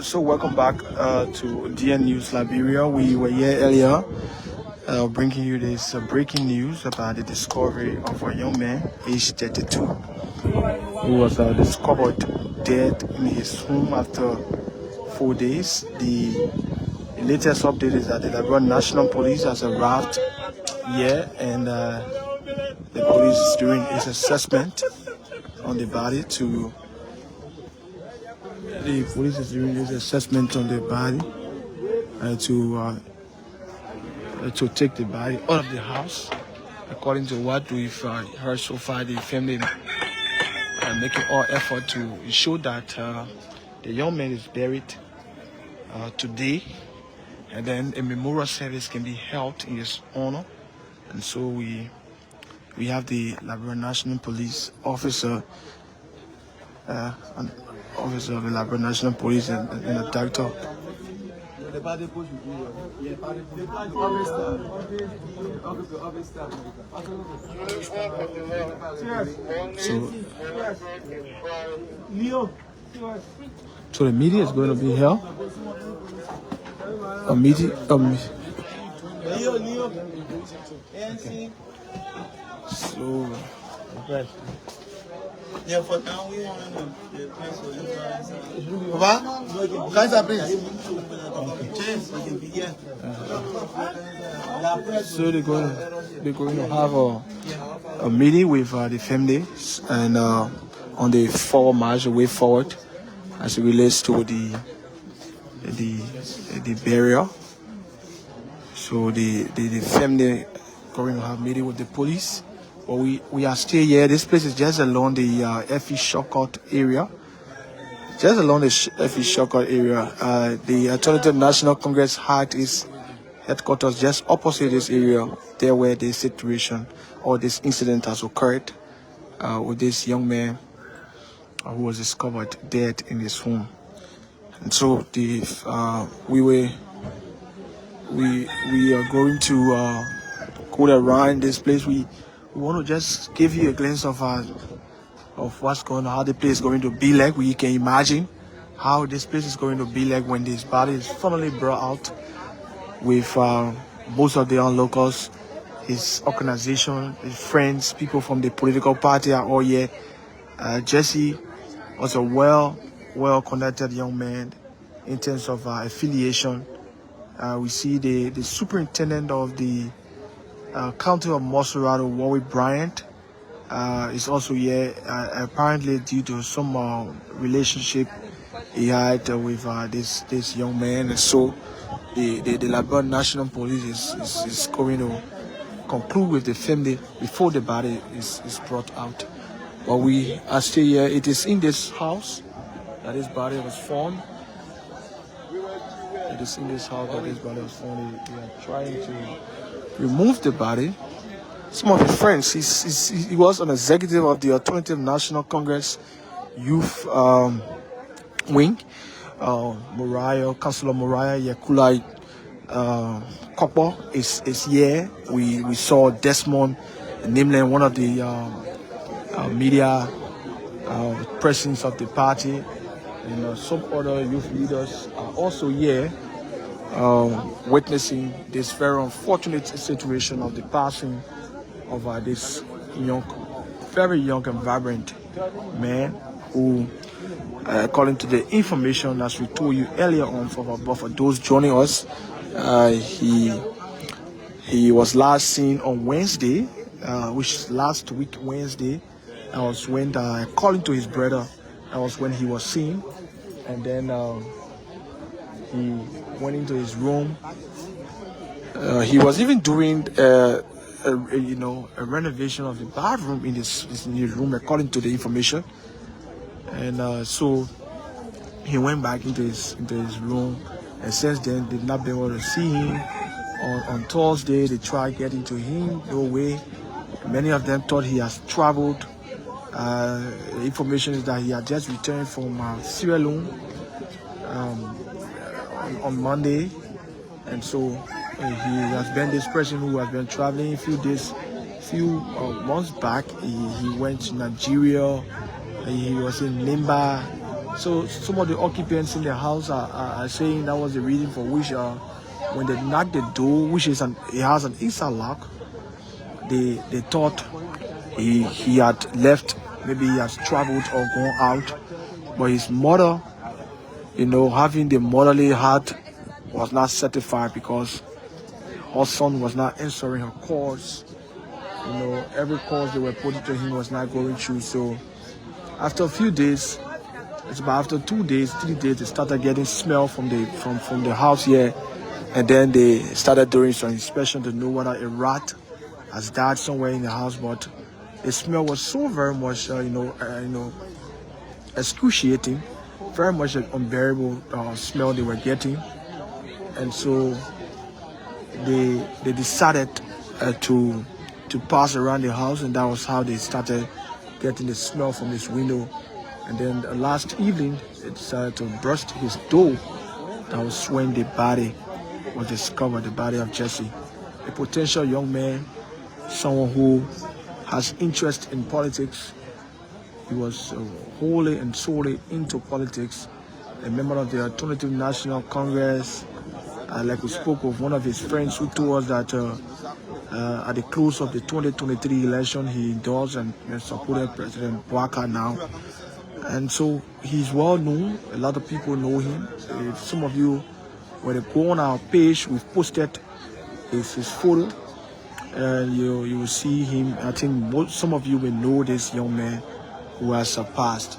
So welcome back to DN News Liberia. We were here earlier bringing you this breaking news about the discovery of a young man, aged 32, who was discovered dead in his home after 4 days. The latest update is that the Liberia National Police has arrived here, and the police is doing its assessment on the body to. The police is doing this assessment on the body to take the body out of the house. According to what we've heard so far, the family are making all effort to show that the young man is buried today, and then a memorial service can be held in his honor. And so we have the Liberia National Police officer. Officer of the Liberia National Police and the doctor. So the media is going to be here. A meeting. So. Yeah, for now we want the pencil. Papa, guys are please. So they're going to have a meeting with the family and on the forward march, the way forward, as it relates to the burial. So the family going to have a meeting with the police. But we are still here. This place is just along the Airfield Shortcut area. Just along the Airfield Shortcut area. The Alternative National Congress had its headquarters just opposite this area, there where this situation or this incident has occurred with this young man who was discovered dead in his home. And so we are going to go around this place. We want to just give you a glimpse of what's going on, how the place is going to be like. We can imagine how this place is going to be like when this body is finally brought out with most of the locals, his organization, his friends, people from the political party are all here. Jesse was a well-connected young man in terms of affiliation. We see the superintendent of the County of Monrovia, Warwick Bryant, is also here, apparently due to some relationship he had with this young man. And so the Liberia National Police is going to conclude with the family before the body is brought out. But we are still here. It is in this house that this body was found. It is in this house that this body was found. We are trying to remove the body. Some of his friends, he was an executive of the Alternative National Congress Youth Wing. Councillor Moriah Yakula Kopo is here. We saw Desmond Nimlen, one of the media presidents of the party, and some other youth leaders are also here. Witnessing this very unfortunate situation of the passing of this very young and vibrant man who, according to the information as we told you earlier on, for those joining us, he was last seen on Wednesday, which is last week Wednesday. That was when, according to his brother, that was when he was seen, and then he went into his room. He was even doing a renovation of the bathroom in his new room, according to the information. And so he went back into his room, and since then they've not been able to see him. On Thursday they tried getting to him, no way. Many of them thought he has traveled. The information is that he had just returned from Sierra Leone on Monday, and so he has been this person who has been traveling a few months back. He went to Nigeria. He was in Limba, So some of the occupants in the house are saying that was the reason for which when they knocked the door, which is it has an inside lock, they thought he had left, maybe he has traveled or gone out. But his mother, having the motherly heart was not certified because her son was not answering her calls. Every call they were putting to him was not going through. So after a few days, it's about after 2 days, 3 days, they started getting smell from the house here, and then they started doing some inspection to know whether a rat has died somewhere in the house. But the smell was so very much, excruciating, very much an unbearable smell they were getting, and so they decided to pass around the house, and that was how they started getting the smell from his window. And then last evening, they decided to burst his door. That was when the body was discovered, the body of Jesse, a potential young man, someone who has interest in politics. He was wholly and solely into politics, a member of the Alternative National Congress. Like we spoke of one of his friends who told us that at the close of the 2023 election, he endorsed and supported President Bouaka now. And so he's well known. A lot of people know him. If some of you, when they go on our page, we've posted his photo, and you will see him. I think some of you will know this young man who has surpassed.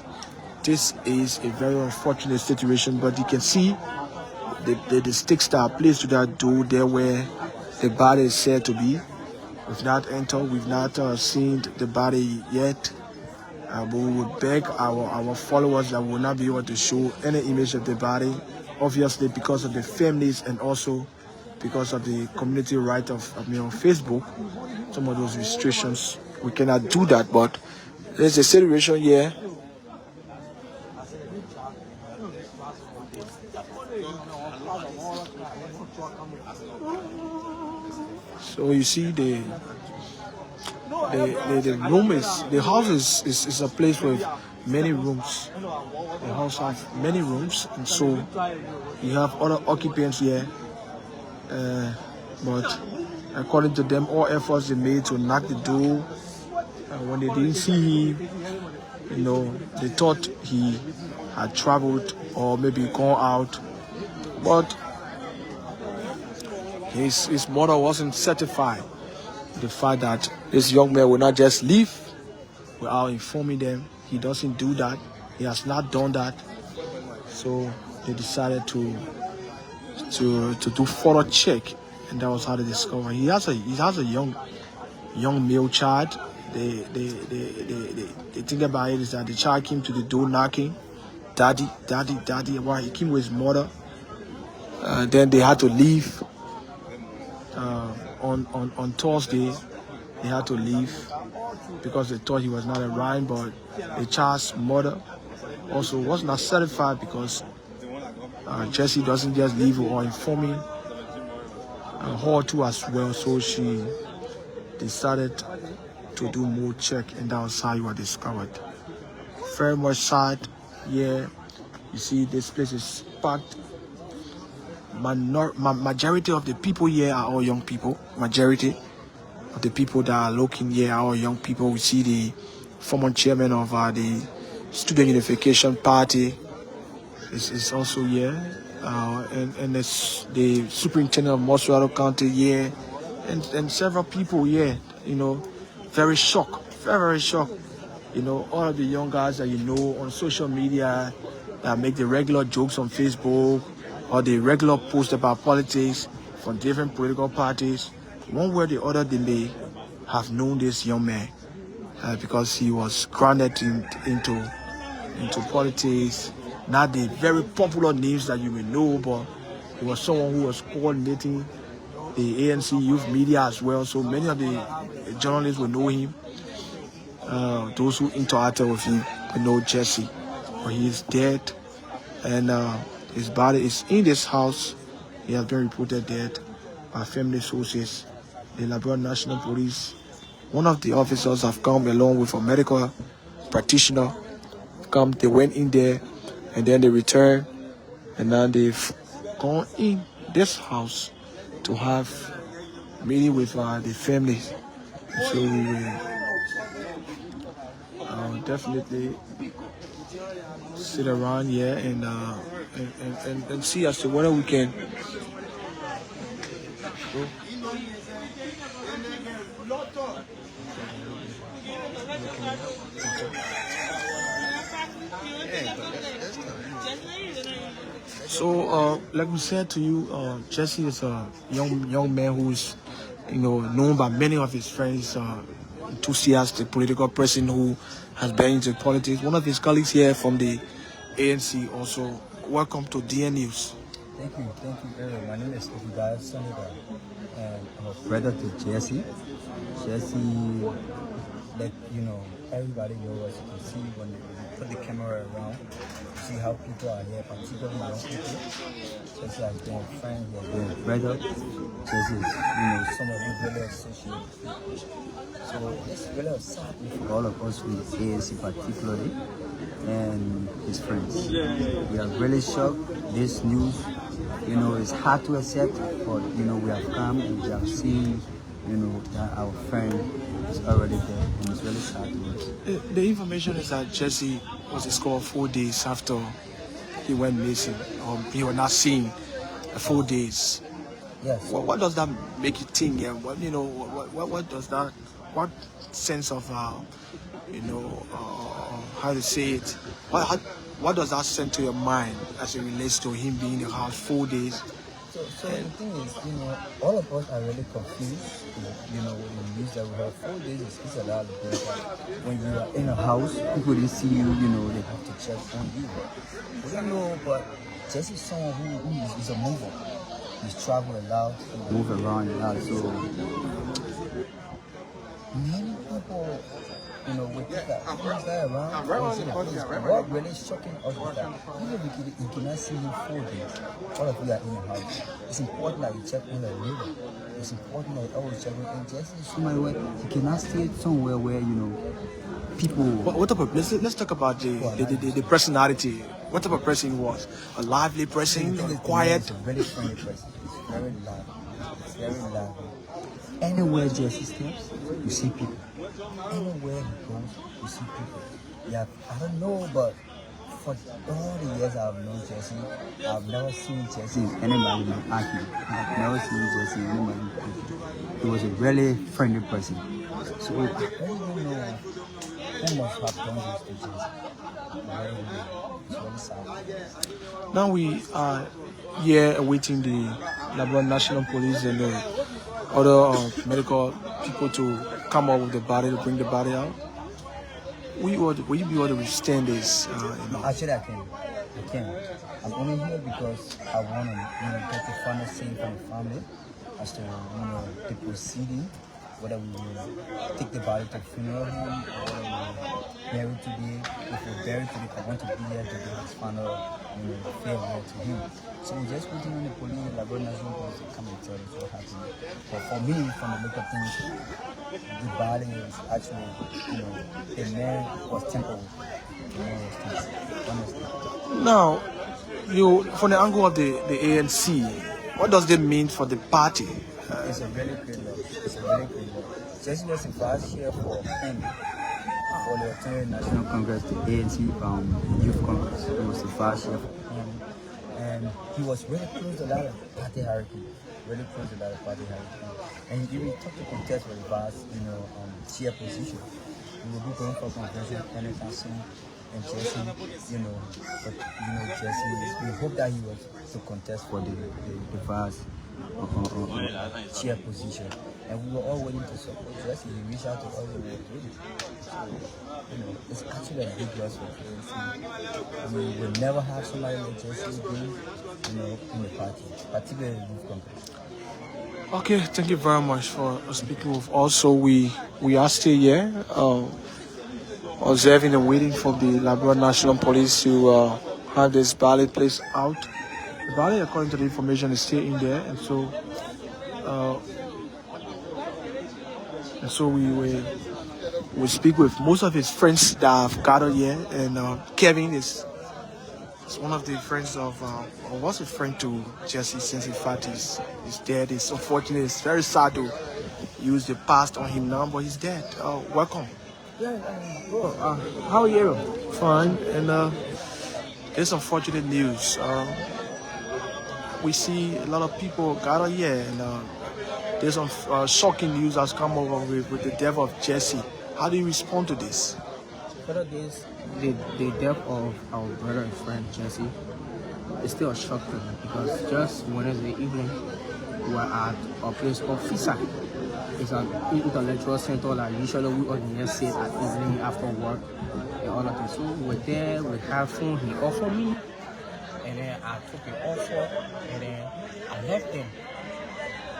This is a very unfortunate situation, but you can see the sticks that are placed to that door there where the body is said to be. We've not entered, we've not seen the body yet. But we would beg our followers that will not be able to show any image of the body, obviously because of the families and also because of the community right of Facebook. Some of those restrictions, we cannot do that, but there's a situation here. So you see the room the house is a place with many rooms. The house has many rooms, and so you have other occupants here. But according to them, all efforts they made to knock the door. When they didn't see him, they thought he had traveled or maybe gone out. But his mother wasn't certified. The fact that this young man will not just leave without informing them. He doesn't do that. He has not done that. So they decided to do further check, and that was how they discovered he has a young male child. The thing about it is that the child came to the door knocking, daddy, while he came with his mother. Then they had to leave. On Thursday, they had to leave because they thought he was not around, but the child's mother also was not certified because Jessie doesn't just leave or informing her too as well. So she decided to do more check, and that was how you were discovered. Very much sad. Yeah, you see this place is packed. Majority of the people here are all young people. Majority of the people that are looking here are all young people. We see the former chairman of the Student Unification Party is also here, and it's the superintendent of Monrovia County here, and several people here. Very shocked, very shocked. All of the young guys that on social media that make the regular jokes on Facebook, or the regular post about politics from different political parties. One way or the other, they may have known this young man because he was grounded into politics. Not the very popular names that you may know, but he was someone who was coordinating the ANC youth media as well. So many of the journalists will know him. Those who interacted with him will know Jesse, but he is dead, and his body is in this house. He has been reported dead by family sources. The Liberia National Police, one of the officers have come along with a medical practitioner. They went in there and then they return, and now they've gone in this house to have meeting with the families. So we will definitely sit around here and see as to whether we can. So, like we said to you, Jesse is a young man who's, known by many of his friends, enthusiastic political person who has been into politics. One of his colleagues here from the ANC also. Welcome to DN News. Thank you, Aaron. My name is Obigai Sonida, and I'm a brother to Jesse. Jesse, let everybody know, as you can see when they put the camera around, you see how people are here, particularly young people. Jesse has been a friend, he has been a brother. Jesse is, someone who really associates. So it's really upsetting for all of us with ANC particularly and his friends. We are really shocked. This news, it's hard to accept, but we have come and we have seen, that our friend is already there, and it's really sad to us. The information is that Jesse was discovered 4 days after he went missing, or he was not seen 4 days. Yes. What does that make you think? Yeah? What does that? What sense of how to say it? What does that send to your mind as it relates to him being in the house 4 days? So the thing is, all of us are really confused. With the news that we have 4 days is a lot of things. When you are in a house, people didn't see you. They have to check on you. We don't know, but Jesse is someone who is a mover. He's traveling a lot, move around a lot. So many people, with that around, what really shocking us is that even if you cannot see him 4 days, all of you are in the house. It's important that you check on the river. It's important that you always check on Jesse is somewhere where you cannot stay somewhere where, people. What type of, let's talk about the personality. What type of person he was? A lively person, quiet? He's a very friendly person. He's very lively. He's very lively. Anywhere Jesse steps, you see people. Anywhere he goes, you see people. Yeah, I don't know, but for all the years I've known Jesse, I've never seen Jesse in anybody arguing. I've never seen Jesse in anybody arguing. He was a really friendly person. So I really don't know who must have done this to Jesse. I really don't know. It's really sad. Now we are here awaiting the Liberia National Police and the other medical people to come up with the body, to bring the body out. Will you be able to withstand this? Actually, I can. I'm only here because I want to, get the final say from the family as to, the proceeding, whether we will take the body to funeral home or whether we will bury it today. If we bury it today, I want to be here to give his final, farewell to him. So we're just waiting on the police, Liberia National Police, to come and tell us what happened. But for me, from the look of things, the body is actually, the man was temporary. Honestly. Now, from the angle of the ANC, what does that mean for the party? It's a really great loss. Jesse was the vice chair for him. For the Alternative National Congress, the ANC Youth Congress. He was the vice chair for him. And he was really close to a lot of party hierarchy. And he really took the contest for the vice, chair position. We will be going for convention anytime soon. And Jesse, Jesse, we hope that he was to contest for the vice chair position. And we were all waiting to support Jesse. He reached out to us and we were ready. So, it's actually a big loss for ANC. We will never have somebody like Jesse again, in the party, particularly the Youth Congress. Okay, thank you very much for speaking with us. So we are still here, observing and waiting for the Liberia National Police to have this ballot placed out. The ballot, according to the information, is still in there, and so we speak with most of his friends that have gathered here, and Kevin is It's one of the friends of, or was a friend to Jesse since in fact he's dead. It's unfortunate. It's very sad to use the past on him now, but he's dead. Welcome. Yeah, how are you? Fine. And it's unfortunate news. We see a lot of people gather here, and there's some shocking news has come over with the death of Jesse. How do you respond to this? Brother, the death of our brother and friend Jesse is still a shock to me because just Wednesday evening we were at a place called FISA. It's an intellectual center that usually we organize it at evening after work and all of that. So we were there, we had phone, he offered me, and then I took the offer, and then I left them.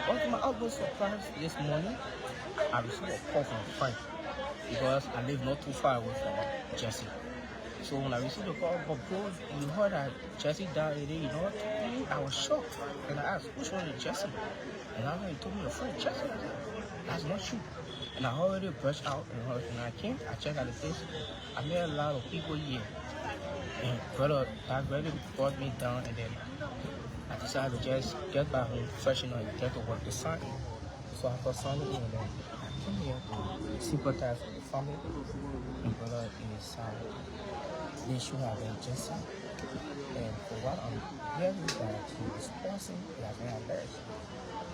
But to my utmost surprise this morning, I received a call from a friend because I live not too far away from Jesse. So when I received the call, but bro, you heard that Jesse died today, you know what? I was shocked. And I asked, which one is Jesse? And I told me, your friend Jesse. I said, that's not true. And I already brushed out, and when I came, I checked out the place. I met a lot of people here. And brother, that really brought me down, and then I decided to just get back home, freshen up, and get to work this Sunday. So after Sunday, and then I came here to sympathize with the family. And brother is they should have been Jesse. And for what I'm hearing that he was pausing, he has been alleged.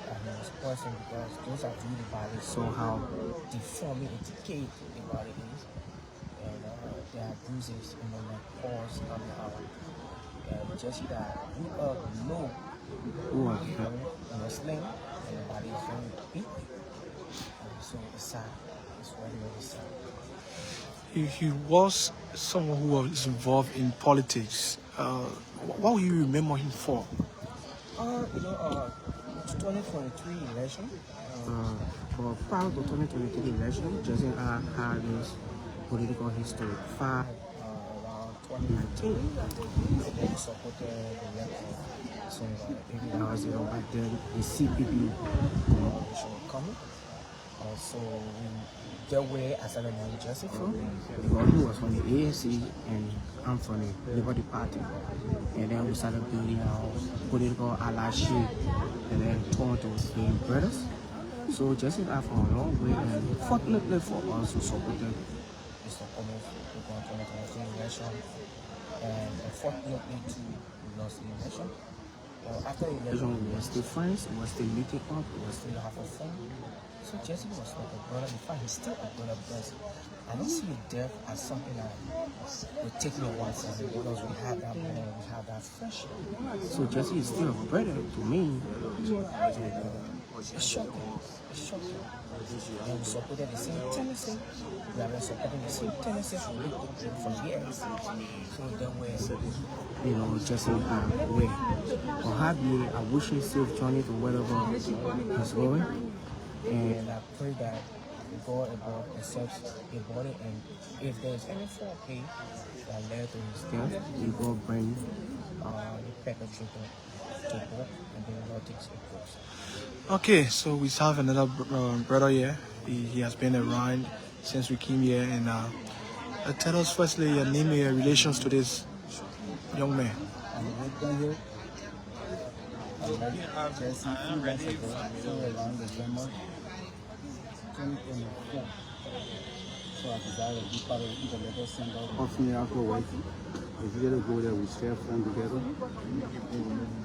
And he was pausing because those that view the body saw how deformed and decayed the body is. And there are bruises and then the pause coming out. And Jesse that we all know who was very in a sling and the body is very big. So it's sad. It's very, very sad. He was someone who was involved in politics. What will you remember him for? 2023 election. For prior to 2023 election, Jesse and I had this political history. Around 2019, and then supported the left. So maybe that was back then the CPP coming. So that way I started knowing Jesse from because he was from the ANC and I'm from the Liberia Party. And then we started building our political allyship and then turned to being brothers. So Jesse and I for a long way, and fortunately for us who supported Mr. Como for the 2023 election, and unfortunately we lost the election. After the election we were still friends, we were still meeting up, we were still having fun. So Jesse was like a brother. In fact, he's still a brother because I don't see death as something that will take me one second because we have that bond, we have that friendship. So Jesse is still a brother to me. It's shocking. It's shocking. And we supported the same tendency. We have been supporting the same tendency for years. So then we're, Jesse away. Or have you, I wish you safe journey to wherever he's going. And I pray that God above accepts the body, and if there is any foul play that led to his death, we will bring the perpetrator to book, and then God takes it close. Okay, so we have another brother here. He has been around since we came here, and tell us firstly your name and your relations to this young man. Jesse, a few months ago, so around December 2024. So I decided to be part of the intellectual center of Miracle Work. If we go there, we share fun together.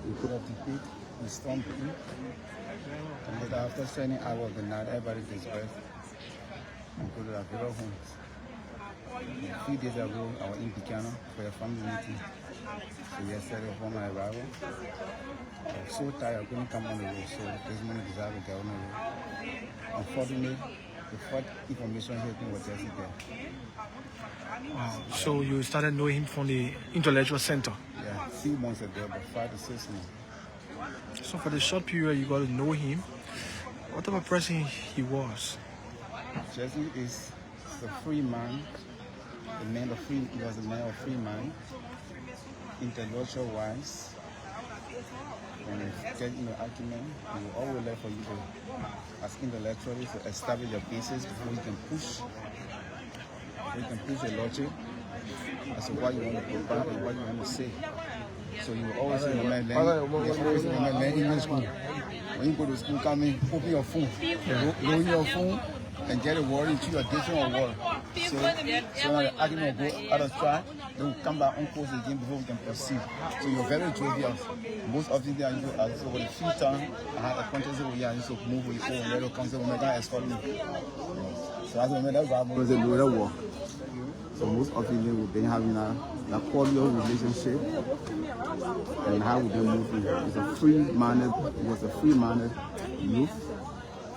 We put up the pit, we storm the pit. And then after spending hours of the night, everybody dispersed and go to their various homes. A few days ago, I was in Picano for a family meeting. So yesterday, upon my arrival, I was so tired I couldn't come on the road, so this morning I decided to get on the road. Unfortunately, the first information hit me was Jesse there. Wow. So you started knowing him from the intellectual center? Yeah, a few months ago, about 5 to 6 months. So for the short period you got to know him, what type of person he was? Jesse is a free man. He was a man of free mind, intellectual wise. When you get in an argument, he will always like for you to, as intellectually, to establish your basis before you can push. You can push your logic. I said, what you want to provide and what you want to say. So you always remember, man, English school. When you go to school, come in, open your phone, load your phone, and get a word into your dictionary or word. So when the argument will go out of track, they will come back on course again before we can proceed. So you're very jovial. Most of the day, I used to ask for the few times I had a contest over here, I used to move with the phone, let the council woman escort me. So I remember that's why I was a loader walk. So most of the day we've been having a cordial relationship and how we've been moving. It's a free-minded, it was a free-minded youth,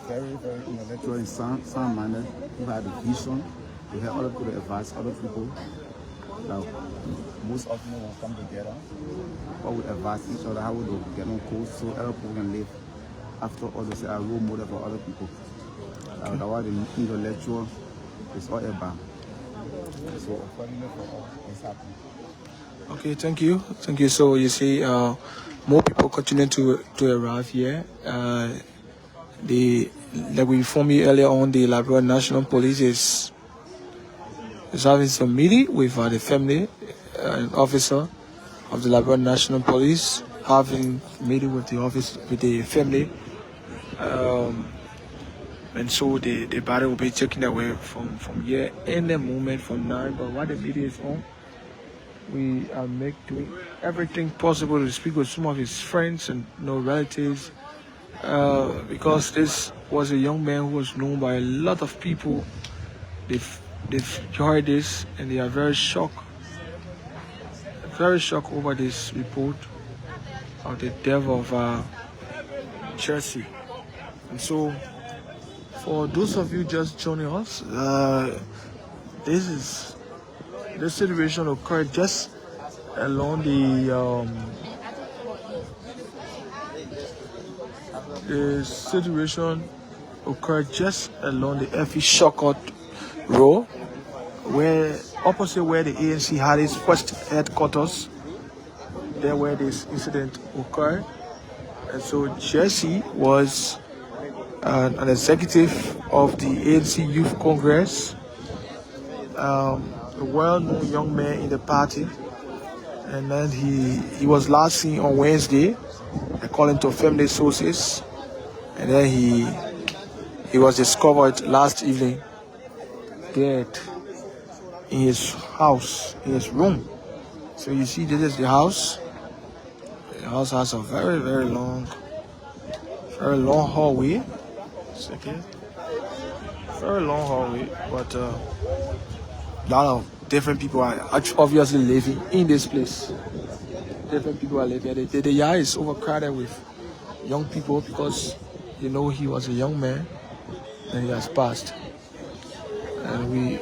very, very intellectual and sound-minded, who had a vision to help other people, to advise other people. Now, most often we will come together, or we advise each other how we do get on course so other people can live after others, a role model for other people. That's what the intellectual is all about. So, accordingly for all, it's happening. Okay, thank you. Thank you. So you see, more people continue to arrive here. Like we informed you earlier on, the Liberia National Police is having some meeting with the family, an officer of the Liberia National Police, having meeting with the family. And so the body will be taken away from here in the moment from now. But while the meeting is on, we are doing everything possible to speak with some of his friends and relatives, because this was a young man who was known by a lot of people. They've heard this and they are very shocked over this report of the death of Chelsea. And so, for those of you just joining us, this situation occurred just along the Airfield Shortcut Road, opposite where the ANC had its first headquarters. There where this incident occurred. And so Jesse was an executive of the ANC Youth Congress, a well-known young man in the party, and then he was last seen on Wednesday, according to family sources, and then he was discovered last evening dead in his house, in his room. So you see, this is the house. The house has a very, very long hallway. Very long hallway, but a lot of different people are obviously living in this place. Different people are living. The yard is overcrowded with young people because he was a young man and he has passed. And we